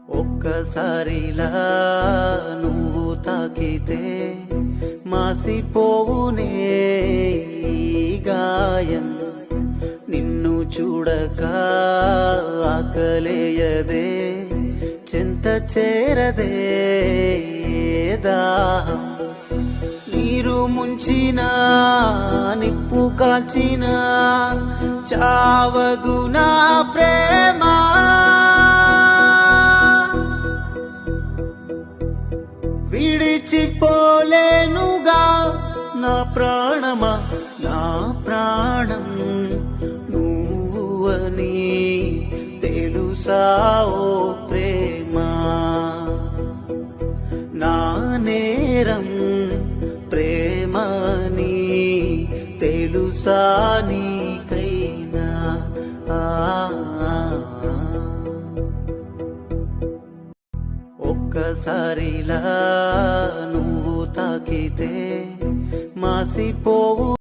ఒక్కసారిలా నువ్వు తాకితే మాసిపోవునే ఈ గాయం. నిన్ను చూడక ఆకలేయదే, చెంత చేరదే దాహం. నీరు ముంచిన నిప్పు కాల్చిన చావదు నా ప్రేమ. విడిచిపోలేనుగా నా ప్రాణమా, నా ప్రాణం నువ్వు అని తెలుసా ఓ ప్రేమ. నా నేరం ప్రేమని తెలుసా నీకైనా? ఒక్కసారిలా నువ్వు తాకితే మాసిపోవు